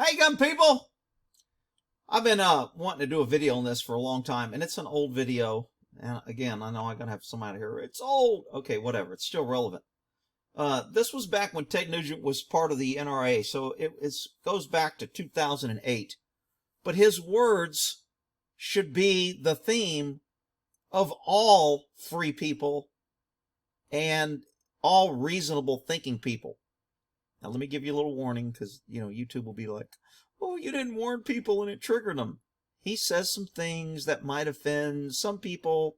Hey, gun people! I've been wanting to do a video on this for a long time, and it's an old video. And again, I know I'm gonna have some out of here. It's old. Okay, whatever. It's still relevant. This was back when Ted Nugent was part of the NRA, so it goes back to 2008. But his words should be the theme of all free people and all reasonable thinking people. Now, let me give you a little warning, because, YouTube will be like, oh, you didn't warn people and it triggered them. He says some things that might offend some people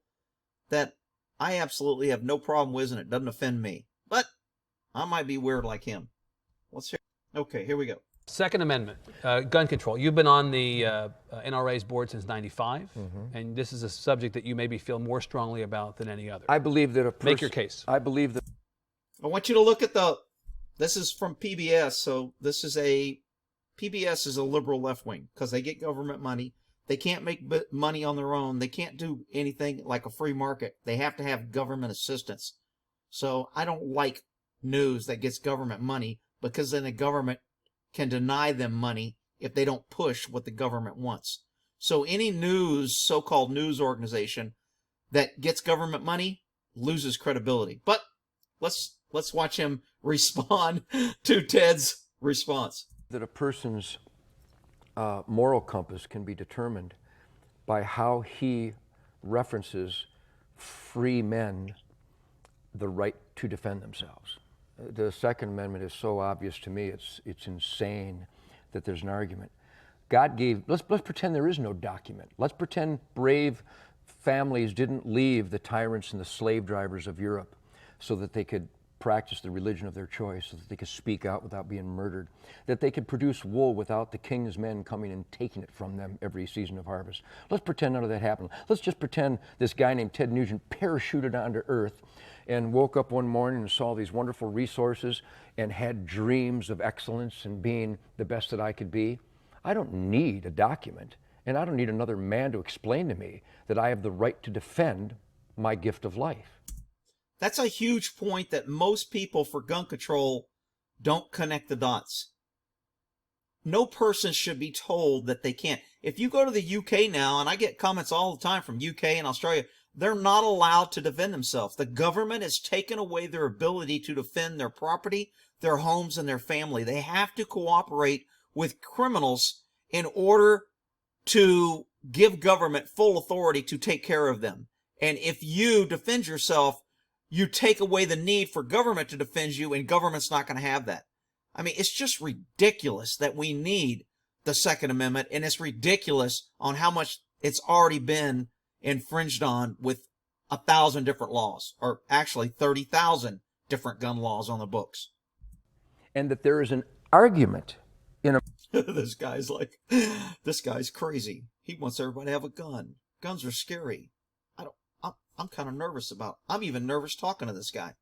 that I absolutely have no problem with, and it doesn't offend me. But I might be weird like him. Let's hear. Okay, here we go. Second Amendment, gun control. You've been on the NRA's board since '95, and this is a subject that you maybe feel more strongly about than any other. I believe that Make your case. I believe that. I want you to look at this is from PBS, so PBS is a liberal left wing, because they get government money. They can't make money on their own. They can't do anything like a free market. They have to have government assistance. So I don't like news that gets government money, because then the government can deny them money if they don't push what the government wants. So any so-called news organization that gets government money loses credibility. But let's watch him respond to Ted's response. That a person's moral compass can be determined by how he references free men the right to defend themselves. The Second Amendment is so obvious to me, it's insane that there's an argument. God gave, let's pretend there is no document. Let's pretend brave families didn't leave the tyrants and the slave drivers of Europe so that they could practice the religion of their choice, so that they could speak out without being murdered, that they could produce wool without the king's men coming and taking it from them every season of harvest. Let's pretend none of that happened. Let's just pretend this guy named Ted Nugent parachuted onto Earth and woke up one morning and saw these wonderful resources and had dreams of excellence and being the best that I could be. I don't need a document, and I don't need another man to explain to me that I have the right to defend my gift of life. That's a huge point that most people for gun control don't connect the dots. No person should be told that they can't. If you go to the UK now, and I get comments all the time from UK and Australia, they're not allowed to defend themselves. The government has taken away their ability to defend their property, their homes, and their family. They have to cooperate with criminals in order to give government full authority to take care of them. And if you defend yourself, you take away the need for government to defend you, and government's not going to have that. I mean, it's just ridiculous that we need the Second Amendment, and it's ridiculous on how much it's already been infringed on with 1,000 different laws, or actually 30,000 different gun laws on the books. And that there is an argument in a... This guy's crazy. He wants everybody to have a gun. Guns are scary. I'm kind of nervous I'm even nervous talking to this guy.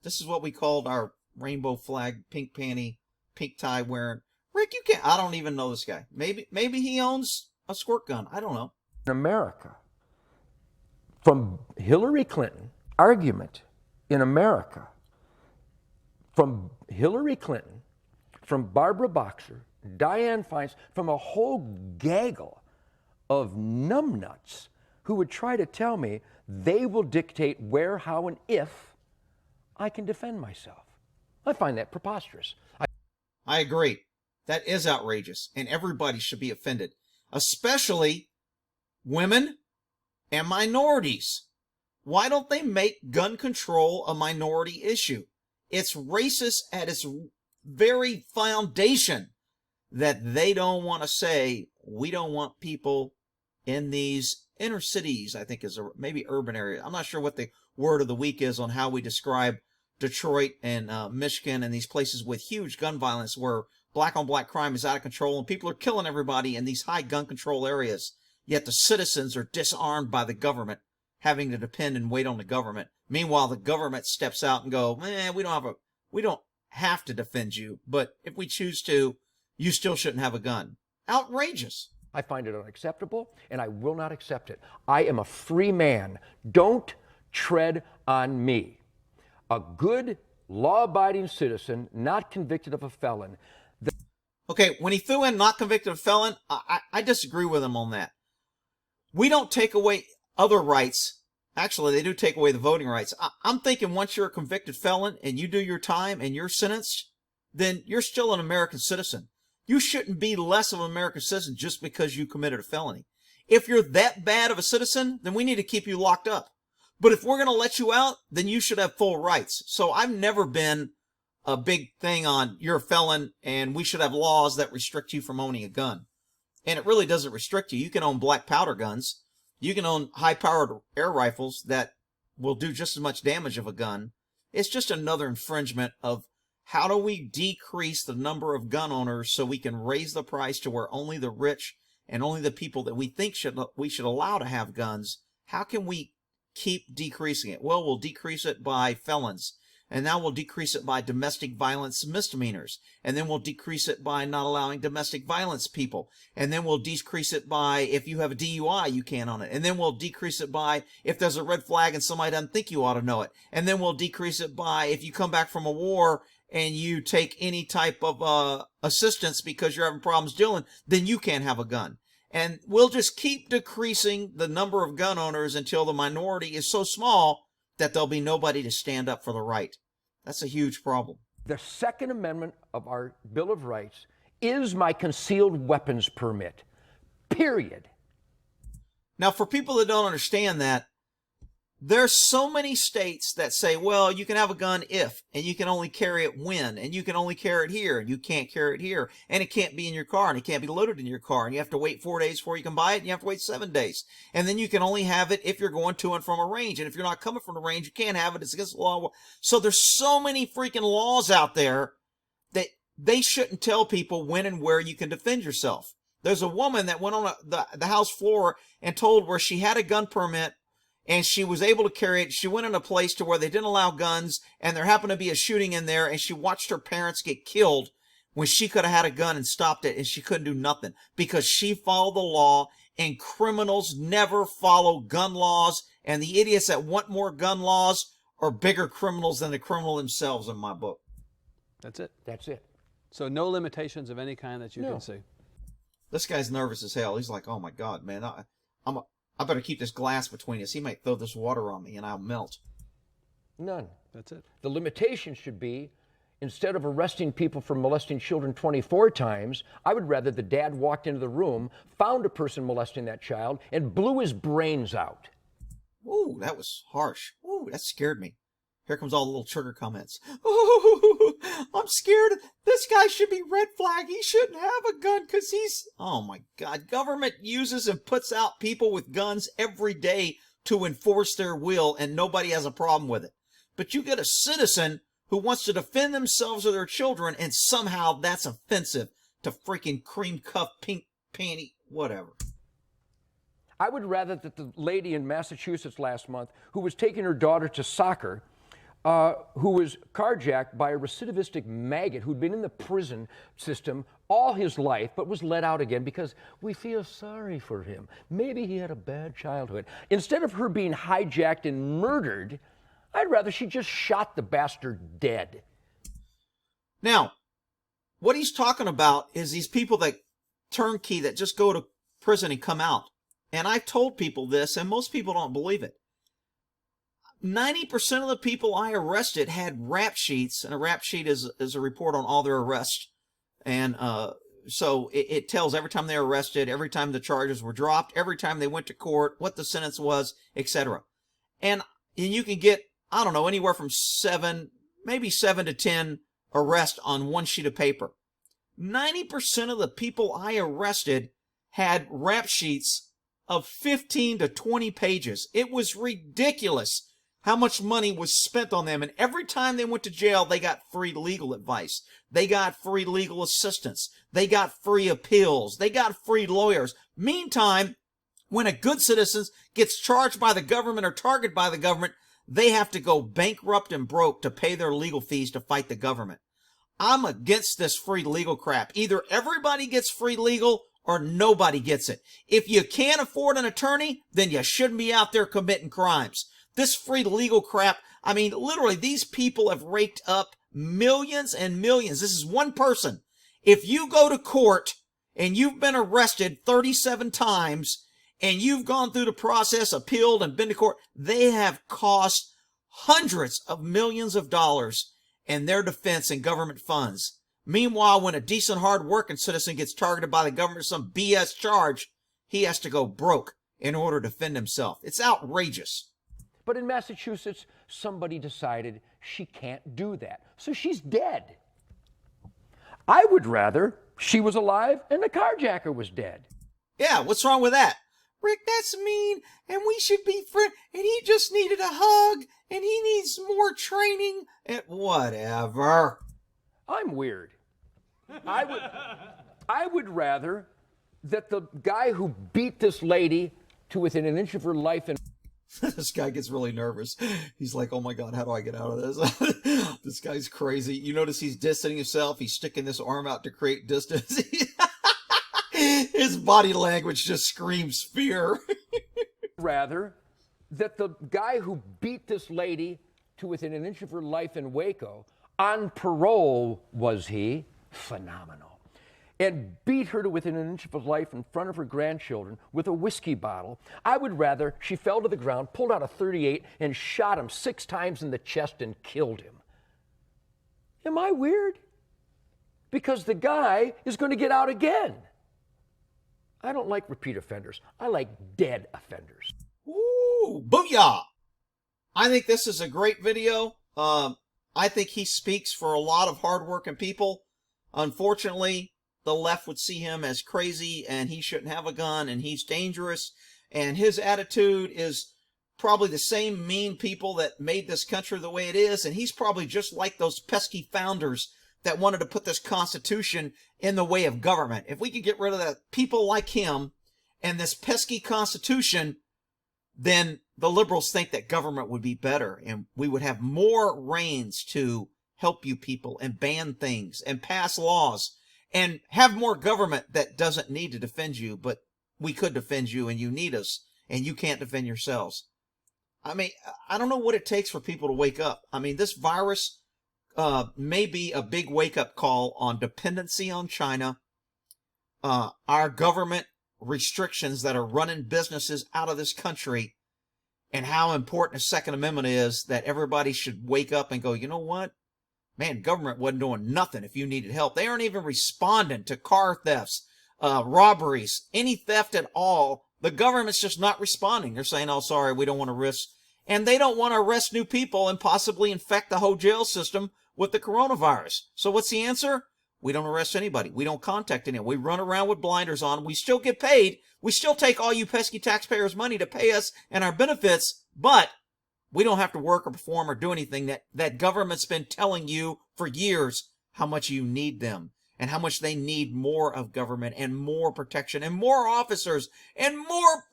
This is what we called our rainbow flag, pink panty, pink tie wearing. Rick, you can't, I don't even know this guy. Maybe he owns a squirt gun. I don't know. In America, from Hillary Clinton, argument in America, from Hillary Clinton, from Barbara Boxer, Dianne Feinstein, from a whole gaggle of numbnuts who would try to tell me they will dictate where, how, and if I can defend myself. I find that preposterous. I agree. That is outrageous, and everybody should be offended, especially women and minorities. Why don't they make gun control a minority issue? It's racist at its very foundation that they don't want to say, we don't want people in these inner cities, I think is maybe urban area. I'm not sure what the word of the week is on how we describe Detroit and Michigan and these places with huge gun violence where black on black crime is out of control and people are killing everybody in these high gun control areas. Yet the citizens are disarmed by the government, having to depend and wait on the government. Meanwhile, the government steps out and go, we don't have to defend you, but if we choose to, you still shouldn't have a gun. Outrageous. I find it unacceptable, and I will not accept it. I am a free man. Don't tread on me. A good, law-abiding citizen, not convicted of a felon. Okay, when he threw in not convicted of felon, I disagree with him on that. We don't take away other rights. Actually, they do take away the voting rights. I'm thinking once you're a convicted felon and you do your time and you're sentenced, then you're still an American citizen. You shouldn't be less of an American citizen just because you committed a felony. If you're that bad of a citizen, then we need to keep you locked up. But if we're going to let you out, then you should have full rights. So I've never been a big thing on you're a felon and we should have laws that restrict you from owning a gun. And it really doesn't restrict you. You can own black powder guns. You can own high-powered air rifles that will do just as much damage of a gun. It's just another infringement of how do we decrease the number of gun owners so we can raise the price to where only the rich and only the people that we think we should allow to have guns. How can we keep decreasing it? Well, we'll decrease it by felons. And now we'll decrease it by domestic violence misdemeanors. And then we'll decrease it by not allowing domestic violence people. And then we'll decrease it by if you have a DUI, you can't own it. And then we'll decrease it by if there's a red flag and somebody doesn't think you ought to know it. And then we'll decrease it by if you come back from a war and you take any type of assistance because you're having problems dealing, then you can't have a gun. And we'll just keep decreasing the number of gun owners until the minority is so small that there'll be nobody to stand up for the right. That's a huge problem. The Second Amendment of our Bill of Rights is my concealed weapons permit, period. Now, for people that don't understand that, there's so many states that say, well, you can have a gun if, and you can only carry it when, and you can only carry it here, and you can't carry it here, and it can't be in your car, and it can't be loaded in your car, and you have to wait 4 days before you can buy it, and you have to wait 7 days. And then you can only have it if you're going to and from a range, and if you're not coming from the range, you can't have it. It's against the law. So there's so many freaking laws out there that they shouldn't tell people when and where you can defend yourself. There's a woman that went on the House floor and told where she had a gun permit, and she was able to carry it. She went in a place to where they didn't allow guns, and there happened to be a shooting in there, and she watched her parents get killed when she could have had a gun and stopped it, and she couldn't do nothing because she followed the law, and criminals never follow gun laws, and the idiots that want more gun laws are bigger criminals than the criminal themselves in my book. That's it. That's it. So no limitations of any kind that you can see. This guy's nervous as hell. He's like, oh my God, man, I better keep this glass between us. He might throw this water on me and I'll melt. None. That's it. The limitation should be, instead of arresting people for molesting children 24 times, I would rather the dad walked into the room, found a person molesting that child, and blew his brains out. Ooh, that was harsh. Ooh, that scared me. Here comes all the little trigger comments. Ooh, I'm scared. This guy should be red flag. He shouldn't have a gun because he's... Oh, my God. Government uses and puts out people with guns every day to enforce their will, and nobody has a problem with it. But you get a citizen who wants to defend themselves or their children, and somehow that's offensive to freaking cream cuff, pink panty, whatever. I would rather that the lady in Massachusetts last month who was taking her daughter to soccer, who was carjacked by a recidivistic maggot who'd been in the prison system all his life, but was let out again because we feel sorry for him. Maybe he had a bad childhood. Instead of her being hijacked and murdered, I'd rather she just shot the bastard dead. Now, what he's talking about is these people that turnkey that just go to prison and come out. And I've told people this, and most people don't believe it. 90% of the people I arrested had rap sheets, and a rap sheet is a report on all their arrests. And so it tells every time they were arrested, every time the charges were dropped, every time they went to court, what the sentence was, etc. And you can get, I don't know, anywhere from 7 to 10 arrests on one sheet of paper. 90% of the people I arrested had rap sheets of 15 to 20 pages. It was ridiculous how much money was spent on them. And every time they went to jail, they got free legal advice. They got free legal assistance. They got free appeals. They got free lawyers. Meantime, when a good citizen gets charged by the government or targeted by the government, they have to go bankrupt and broke to pay their legal fees to fight the government. I'm against this free legal crap. Either everybody gets free legal or nobody gets it. If you can't afford an attorney, then you shouldn't be out there committing crimes. This free legal crap, I mean, literally, these people have raked up millions and millions. This is one person. If you go to court and you've been arrested 37 times and you've gone through the process, appealed, and been to court, they have cost hundreds of millions of dollars in their defense and government funds. Meanwhile, when a decent, hard-working citizen gets targeted by the government for some BS charge, he has to go broke in order to defend himself. It's outrageous. But in Massachusetts, somebody decided she can't do that. So she's dead. I would rather she was alive and the carjacker was dead. Yeah, what's wrong with that? Rick, that's mean, and we should be friends, and he just needed a hug, and he needs more training, and whatever. I'm weird. I would rather that the guy who beat this lady to within an inch of her life and This guy gets really nervous. He's like, oh my God, how do I get out of this? This guy's crazy. You notice he's distancing himself. He's sticking this arm out to create distance. His body language just screams fear. rather that the guy who beat this lady to within an inch of her life in Waco, on parole was he, phenomenal, and beat her to within an inch of her life in front of her grandchildren with a whiskey bottle. I would rather she fell to the ground, pulled out a .38, and shot him 6 times in the chest and killed him. Am I weird? Because the guy is going to get out again. I don't like repeat offenders. I like dead offenders. Ooh, booyah! I think this is a great video. I think he speaks for a lot of hardworking people. Unfortunately, the left would see him as crazy and he shouldn't have a gun and he's dangerous. And his attitude is probably the same mean people that made this country the way it is. And he's probably just like those pesky founders that wanted to put this Constitution in the way of government. If we could get rid of the people like him and this pesky Constitution, then the liberals think that government would be better and we would have more reins to help you people and ban things and pass laws and have more government that doesn't need to defend you, but we could defend you and you need us and you can't defend yourselves. I mean, I don't know what it takes for people to wake up. I mean, this virus may be a big wake-up call on dependency on China, our government restrictions that are running businesses out of this country, and how important the Second Amendment is, that everybody should wake up and go, you know what? Man, government wasn't doing nothing if you needed help. They aren't even responding to car thefts, robberies, any theft at all. The government's just not responding. They're saying, oh, sorry, we don't want to risk. And they don't want to arrest new people and possibly infect the whole jail system with the coronavirus. So what's the answer? We don't arrest anybody. We don't contact anyone. We run around with blinders on. We still get paid. We still take all you pesky taxpayers' money to pay us and our benefits, but we don't have to work or perform or do anything that government's been telling you for years how much you need them and how much they need more of government and more protection and more officers and more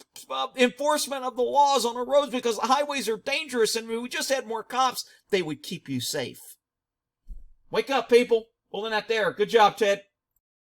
enforcement of the laws on the roads, because the highways are dangerous, and if we just had more cops, they would keep you safe. Wake up, people. Pulling that there. Good job, Ted.